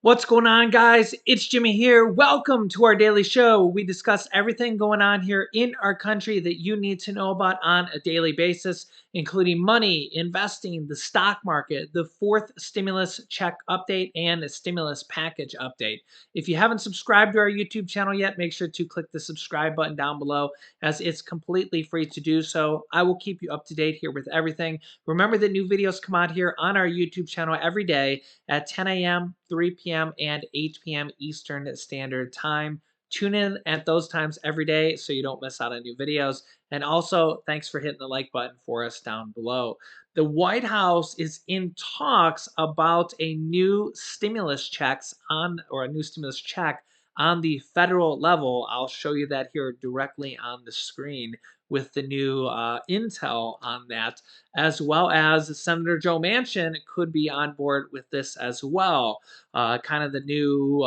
What's going on, guys? It's Jimmy here. Welcome to our daily show. We discuss everything going on here in our country that you need to know about on a daily basis, including money, investing, the stock market, the fourth stimulus check update, and a stimulus package update. If you haven't subscribed to our YouTube channel yet, make sure to click the subscribe button down below as it's completely free to do so. I will keep you up to date here with everything. Remember that new videos come out here on our YouTube channel every day at 10 a.m., 3 p.m., and 8 p.m. Eastern Standard Time. Tune in at those times every day so you don't miss out on new videos. And also, thanks for hitting the like button for us down below. The White House is in talks about a new stimulus checks on, or a new stimulus check on the federal level. I'll show you that here directly on the screen with the new intel on that, as well as Senator Joe Manchin could be on board with this as well. Kind of the new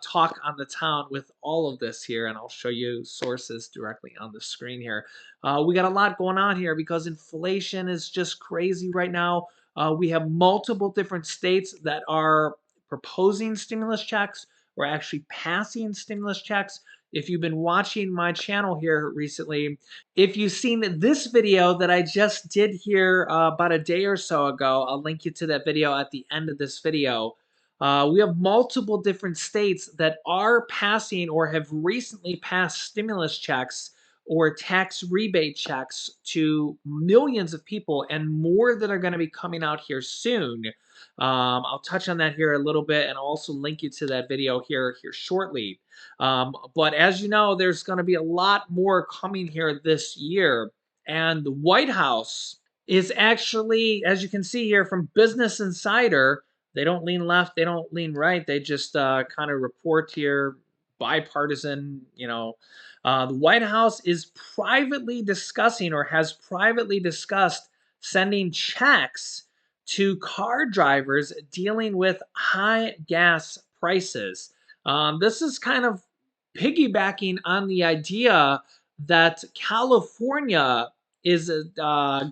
talk on the town with all of this here, and I'll show you sources directly on the screen here. We got a lot going on here because inflation is just crazy right now. We have multiple different states that are proposing stimulus checks or actually passing stimulus checks. If you've been watching my channel here recently, if you've seen this video that I just did here about a day or so ago, I'll link you to that video at the end of this video. We have multiple different states that are passing or have recently passed stimulus checks or tax rebate checks to millions of people, and more that are going to be coming out here soon. I'll touch on that here a little bit, and I'll also link you to that video here shortly. But as you know, there's going to be a lot more coming here this year, and the White House is actually, as you can see here from Business Insider, they don't lean left, they don't lean right. They just kind of report here, bipartisan. The White House is privately discussing, or has privately discussed, sending checks to car drivers dealing with high gas prices. This is kind of piggybacking on the idea that California is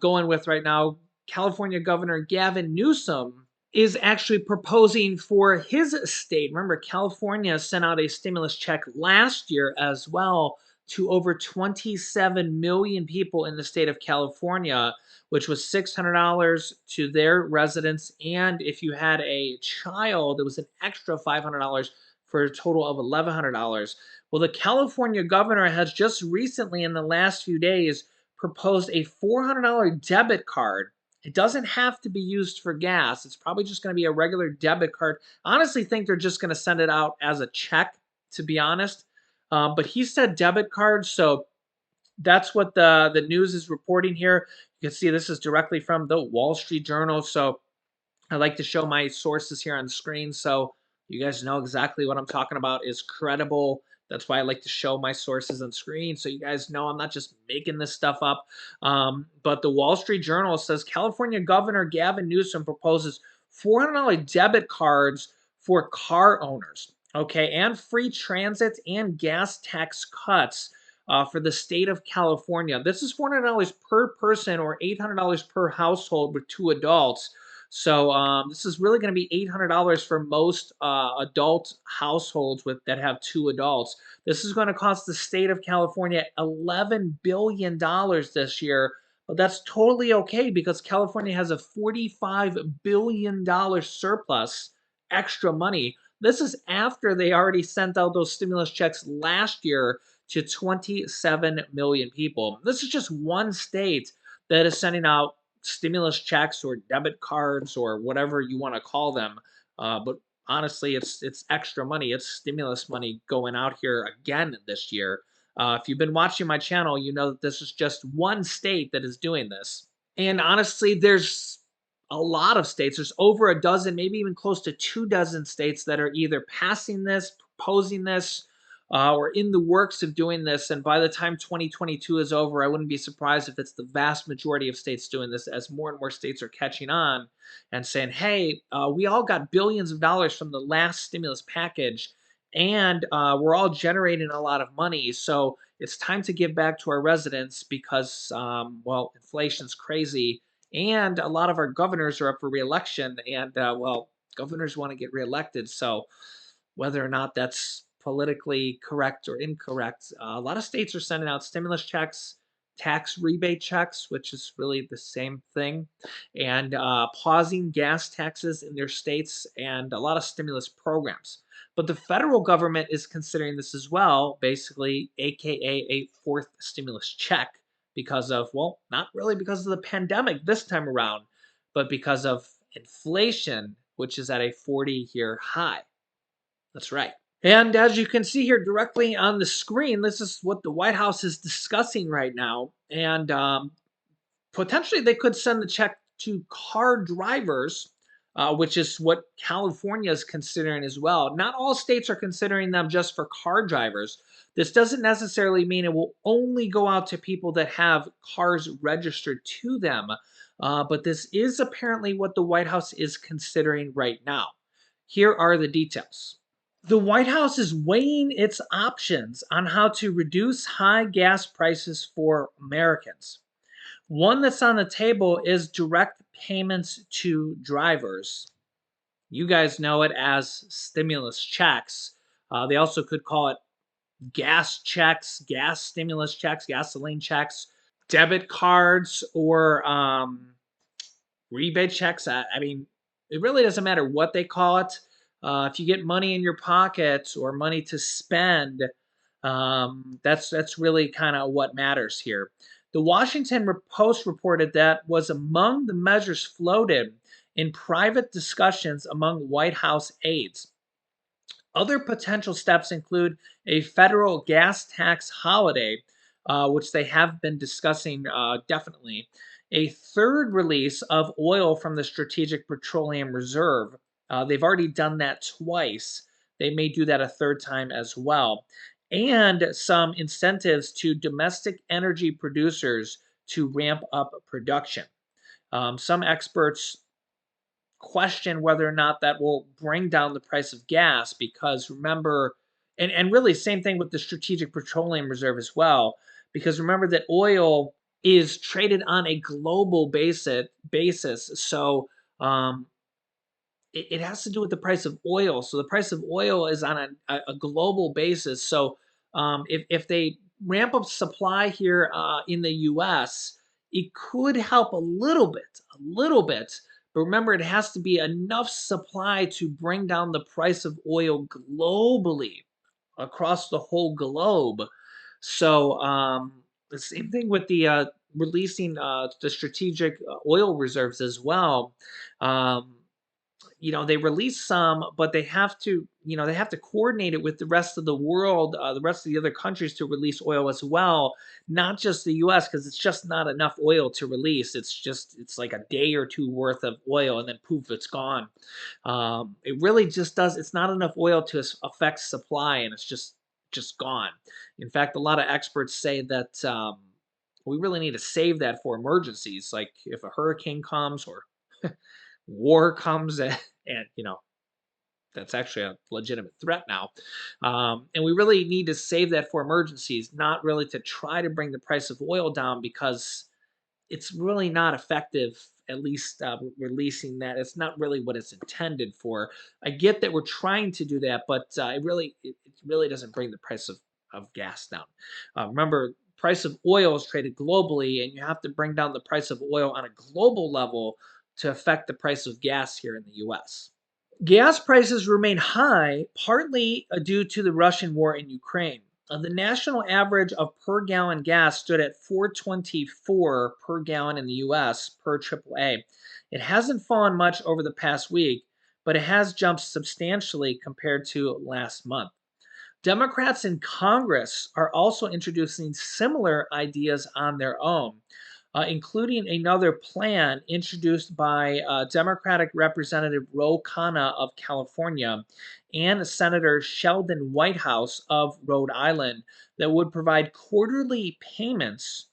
going with right now. California Governor Gavin Newsom is actually proposing for his state. Remember, California sent out a stimulus check last year as well to over 27 million people in the state of California, which was $600 to their residents. And if you had a child, it was an extra $500 for a total of $1,100. Well, the California governor has just recently, in the last few days, proposed a $400 debit card. It doesn't have to be used for gas. It's probably just going to be a regular debit card. I honestly think they're just going to send it out as a check, to be honest. But he said debit card, so that's what the news is reporting here. You can see this is directly from the Wall Street Journal. So I like to show my sources here on screen so you guys know exactly what I'm talking about is credible. That's why I like to show my sources on screen so you guys know I'm not just making this stuff up. But the Wall Street Journal says California Governor Gavin Newsom proposes $400 debit cards for car owners, okay, and free transit and gas tax cuts for the state of California. This is $400 per person or $800 per household with two adults. So this is really going to be $800 for most adult households that have two adults. This is going to cost the state of California $11 billion this year. But that's totally okay because California has a $45 billion surplus extra money. This is after they already sent out those stimulus checks last year to 27 million people. This is just one state that is sending out stimulus checks or debit cards or whatever you want to call them. But honestly, it's extra money. It's stimulus money going out here again this year. If you've been watching my channel, you know that this is just one state that is doing this. And honestly, there's a lot of states. There's over a dozen, maybe even close to 24 states that are either passing this, proposing this, or in the works of doing this. And by the time 2022 is over, I wouldn't be surprised if it's the vast majority of states doing this, as more and more states are catching on and saying, hey, we all got billions of dollars from the last stimulus package, and we're all generating a lot of money. So it's time to give back to our residents because, well, inflation's crazy. And a lot of our governors are up for reelection. And, well, governors want to get reelected. So whether or not that's politically correct or incorrect, a lot of states are sending out stimulus checks, tax rebate checks, which is really the same thing, and pausing gas taxes in their states and a lot of stimulus programs. But the federal government is considering this as well, basically, AKA a fourth stimulus check, because of, well, not really because of the pandemic this time around, but because of inflation, which is at a 40-year high. That's right. And as you can see here directly on the screen, this is what the White House is discussing right now. And potentially they could send the check to car drivers, which is what California is considering as well. Not all states are considering them just for car drivers. This doesn't necessarily mean it will only go out to people that have cars registered to them, but this is apparently what the White House is considering right now. Here are the details. The White House is weighing its options on how to reduce high gas prices for Americans. One that's on the table is direct payments to drivers. You guys know it as stimulus checks. They also could call it gas checks, gas stimulus checks, gasoline checks, debit cards, or rebate checks. I mean, it really doesn't matter what they call it. If you get money in your pocket or money to spend, that's really kind of what matters here. The Washington Post reported that was among the measures floated in private discussions among White House aides. Other potential steps include a federal gas tax holiday, which they have been discussing definitely, a third release of oil from the Strategic Petroleum Reserve. They've already done that twice. They may do that a third time as well. And some incentives to domestic energy producers to ramp up production. Some experts question whether or not that will bring down the price of gas because remember, and really same thing with the Strategic Petroleum Reserve as well, because remember that oil is traded on a global basis. So um, it has to do with the price of oil. So the price of oil is on a global basis. So if they ramp up supply here in the U.S., it could help a little bit. But remember, it has to be enough supply to bring down the price of oil globally across the whole globe. So the same thing with the releasing the strategic oil reserves as well. Um, they release some, but they have to, they have to coordinate it with the rest of the world, the rest of the other countries to release oil as well, not just the U.S. because it's just not enough oil to release. It's like a day or two worth of oil, and then poof, it's gone. It really just does. It's not enough oil to affect supply, and it's just gone. In fact, a lot of experts say that we really need to save that for emergencies, like if a hurricane comes or war comes and that's actually a legitimate threat now, and we really need to save that for emergencies, not really to try to bring the price of oil down because it's really not effective, at least releasing that. It's not really what it's intended for. I get that we're trying to do that, but it really doesn't bring the price of gas down. Remember, price of oil is traded globally, and you have to bring down the price of oil on a global level to affect the price of gas here in the US. Gas prices remain high, partly due to the Russian war in Ukraine. The national average of per gallon gas stood at 4.24 per gallon in the US per AAA. It hasn't fallen much over the past week, but it has jumped substantially compared to last month. Democrats in Congress are also introducing similar ideas on their own, including another plan introduced by Democratic Representative Ro Khanna of California and Senator Sheldon Whitehouse of Rhode Island that would provide quarterly payments,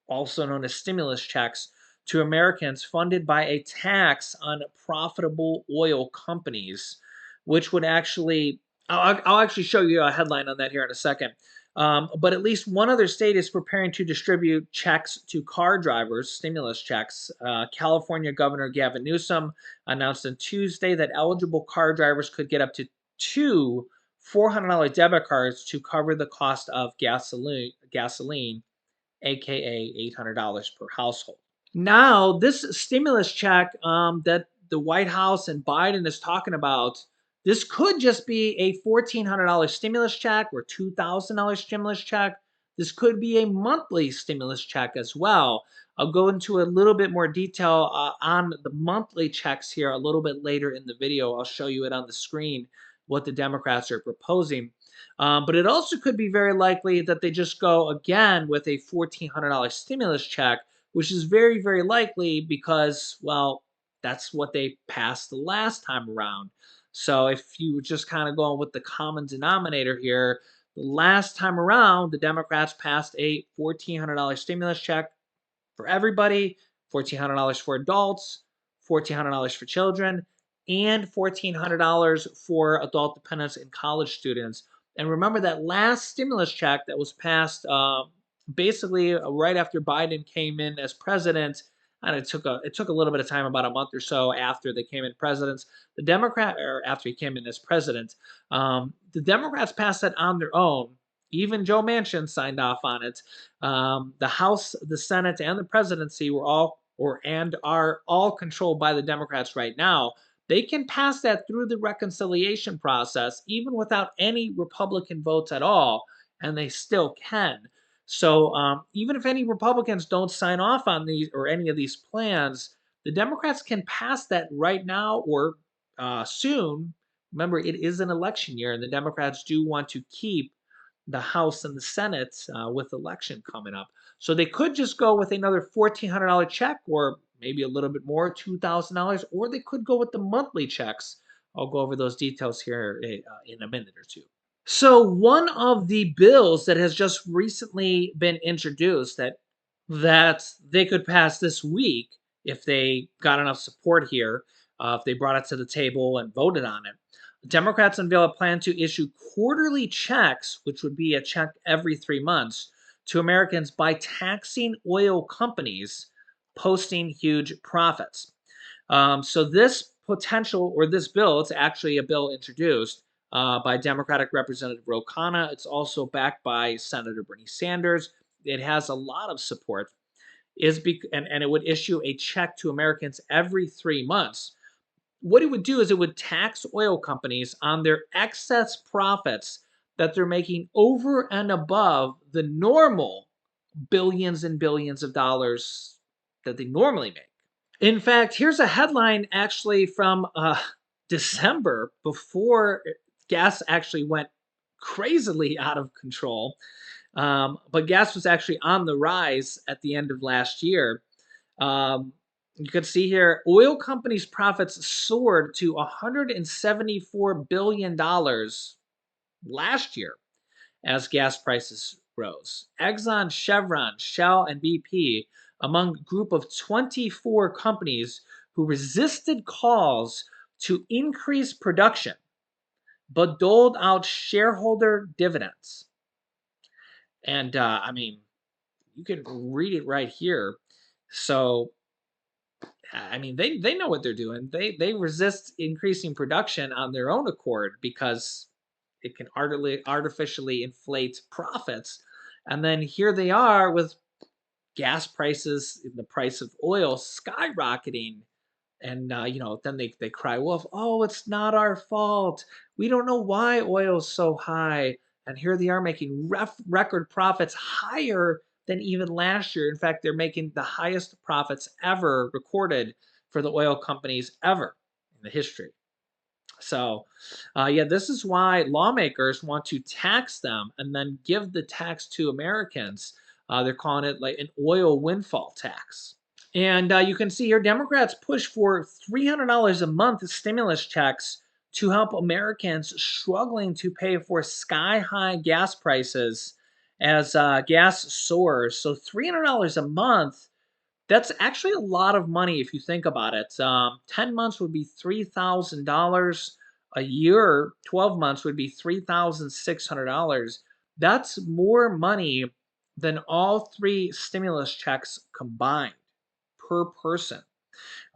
also known as stimulus checks, to Americans funded by a tax on profitable oil companies, which would actually, I'll actually show you a headline on that here in a second. But at least one other state is preparing to distribute checks to car drivers, stimulus checks. California Governor Gavin Newsom announced on Tuesday that eligible car drivers could get up to two $400 debit cards to cover the cost of gasoline, aka $800 per household. Now, this stimulus check that the White House and Biden is talking about, this could just be a $1,400 stimulus check or $2,000 stimulus check. This could be a monthly stimulus check as well. I'll go into a little bit more detail on the monthly checks here a little bit later in the video. I'll show you it on the screen, what the Democrats are proposing. But it also could be very likely that they just go again with a $1,400 stimulus check, which is very, very likely because, well, that's what they passed the last time around. So if you were just kind of going with the common denominator here, the last time around, the Democrats passed a $1,400 stimulus check for everybody, $1,400 for adults, $1,400 for children, and $1,400 for adult dependents and college students. And remember that last stimulus check that was passed basically right after Biden came in as president, and it took a little bit of time, about a month or so after they came in presidents. After he came in as president, the Democrats passed that on their own. Even Joe Manchin signed off on it. The House, the Senate, and the presidency were all and are all controlled by the Democrats right now. They can pass that through the reconciliation process, even without any Republican votes at all, and they still can. So even if any Republicans don't sign off on these or any of these plans, the Democrats can pass that right now or soon. Remember, it is an election year, and the Democrats do want to keep the House and the Senate with election coming up. So they could just go with another $1,400 check or maybe a little bit more, $2,000, or they could go with the monthly checks. I'll go over those details here in a minute or two. So one of the bills that has just recently been introduced that they could pass this week if they got enough support here, if they brought it to the table and voted on it. Democrats unveil a plan to issue quarterly checks, which would be a check every 3 months, to Americans by taxing oil companies posting huge profits. So this bill, it's actually a bill introduced by Democratic Representative Ro Khanna. It's also backed by Senator Bernie Sanders. It has a lot of support. And it would issue a check to Americans every 3 months. What it would do is it would tax oil companies on their excess profits that they're making over and above the normal billions and billions of dollars that they normally make. In fact, here's a headline actually from December before gas actually went crazily out of control. But gas was actually on the rise at the end of last year. You can see here, oil companies' profits soared to $174 billion last year as gas prices rose. Exxon, Chevron, Shell, and BP among a group of 24 companies who resisted calls to increase production but doled out shareholder dividends. And I mean, you can read it right here. So, I mean, they know what they're doing. They resist increasing production on their own accord because it can artificially inflate profits. And then here they are with gas prices, the price of oil skyrocketing. And, then they cry wolf. Oh, it's not our fault. We don't know why oil's so high. And here they are making record profits higher than even last year. In fact, they're making the highest profits ever recorded for the oil companies ever in the history. So, yeah, this is why lawmakers want to tax them and then give the tax to Americans. They're calling it like an oil windfall tax. And you can see here, Democrats push for $300 a month stimulus checks to help Americans struggling to pay for sky-high gas prices as gas soars. So $300 a month, that's actually a lot of money if you think about it. 10 months would be $3,000. A year, 12 months would be $3,600. That's more money than all three stimulus checks combined per person.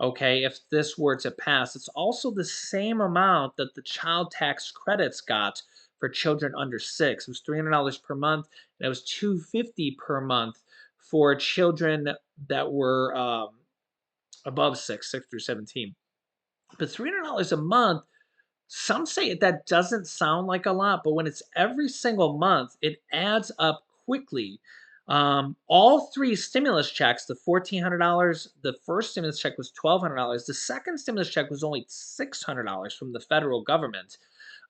Okay, if this were to pass, it's also the same amount that the child tax credits got for children under 6. It was $300 per month, and it was $250 per month for children that were above 6 through 17. But $300 a month, some say that doesn't sound like a lot, but when it's every single month, it adds up quickly. All three stimulus checks, the $1,400, the first stimulus check was $1,200. The second stimulus check was only $600 from the federal government.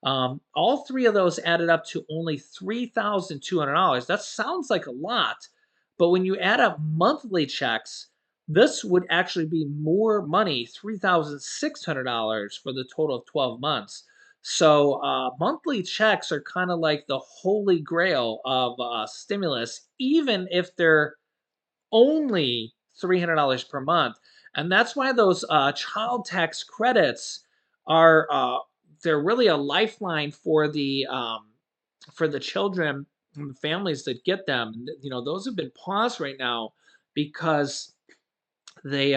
All three of those added up to only $3,200. That sounds like a lot, but when you add up monthly checks, this would actually be more money, $3,600 for the total of 12 months. So monthly checks are kind of like the holy grail of stimulus, even if they're only $300 per month. And that's why those child tax credits are they're really a lifeline for the children and the families that get them. You know, those have been paused right now because they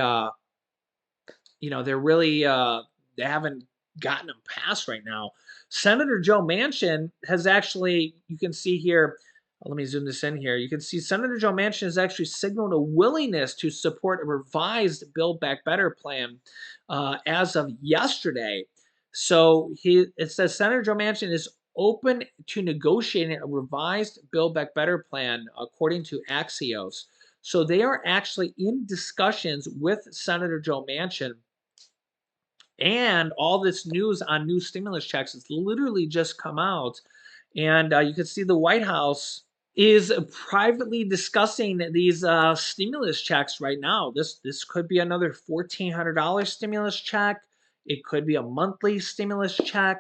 they're really they haven't gotten them passed right now. Senator Joe Manchin has actually, you can see here, let me zoom this in here. You can see Senator Joe Manchin has actually signaled a willingness to support a revised Build Back Better plan as of yesterday. So it says Senator Joe Manchin is open to negotiating a revised Build Back Better plan, according to Axios. So they are actually in discussions with Senator Joe Manchin, and all this news on new stimulus checks has literally just come out. And you can see the White House is privately discussing these stimulus checks right now. This could be another $1,400 stimulus check. It could be a monthly stimulus check.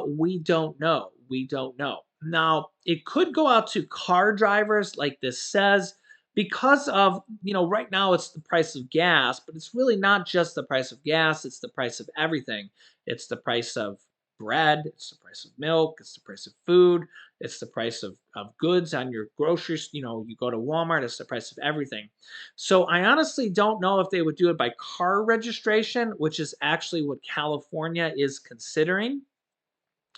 We don't know. We don't know. Now, it could go out to car drivers, like this says, because of, right now it's the price of gas, but it's really not just the price of gas, it's the price of everything. It's the price of bread, it's the price of milk, it's the price of food, it's the price of goods on your groceries. You go to Walmart, it's the price of everything. So I honestly don't know if they would do it by car registration, which is actually what California is considering.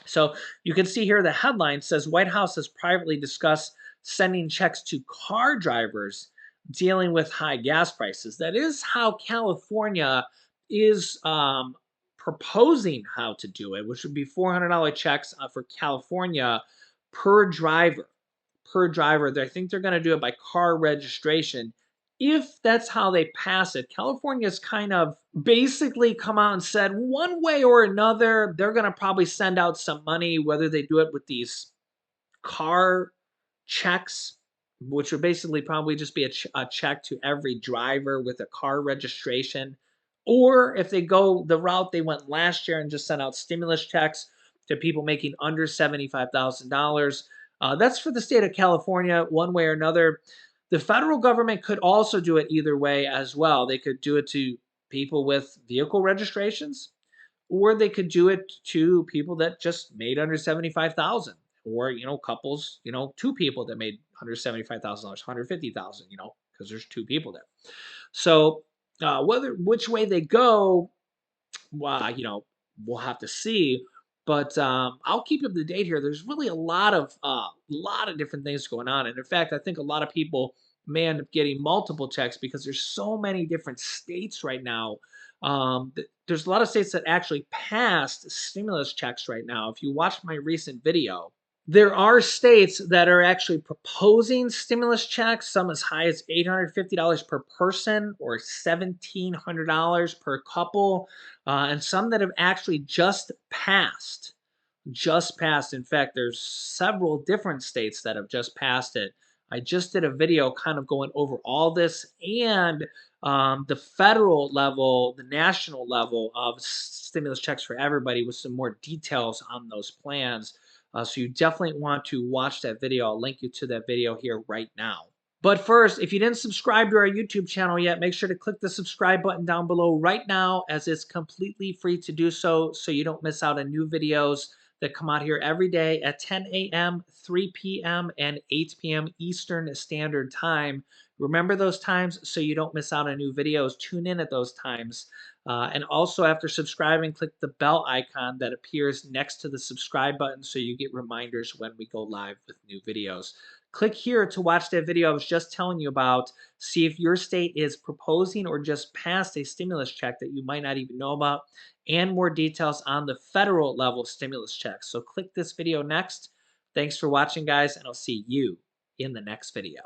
So you can see here the headline says White House has privately discussed sending checks to car drivers dealing with high gas prices. That is how California is proposing how to do it, which would be $400 checks for California per driver. Per driver. I think they're going to do it by car registration. If that's how they pass it, California's kind of basically come out and said one way or another, they're going to probably send out some money, whether they do it with these car checks, which would basically probably just be a check to every driver with a car registration, or if they go the route they went last year and just sent out stimulus checks to people making under $75,000. That's for the state of California, one way or another. The federal government could also do it either way as well. They could do it to people with vehicle registrations, or they could do it to people that just made under 75,000, or couples, two people that made under $75,000, 150,000, because there's two people there. So whether which way they go, well, we'll have to see. But I'll keep you up to date here. There's really a lot of different things going on, and in fact, I think a lot of people may end up getting multiple checks because there's so many different states right now. There's a lot of states that actually passed stimulus checks right now. If you watched my recent video, there are states that are actually proposing stimulus checks, some as high as $850 per person or $1,700 per couple, and some that have actually just passed. Just passed. In fact, there's several different states that have just passed it. I just did a video kind of going over all this and the federal level, the national level of stimulus checks for everybody with some more details on those plans. So you definitely want to watch that video. I'll link you to that video here right now. But first, if you didn't subscribe to our YouTube channel yet, make sure to click the subscribe button down below right now, as it's completely free to do so you don't miss out on new videos that come out here every day at 10 a.m., 3 p.m., and 8 p.m. Eastern Standard Time. Remember those times so you don't miss out on new videos. Tune in at those times. And also, after subscribing, click the bell icon that appears next to the subscribe button so you get reminders when we go live with new videos. Click here to watch that video I was just telling you about. See if your state is proposing or just passed a stimulus check that you might not even know about, and more details on the federal level stimulus check. So click this video next. Thanks for watching, guys, and I'll see you in the next video.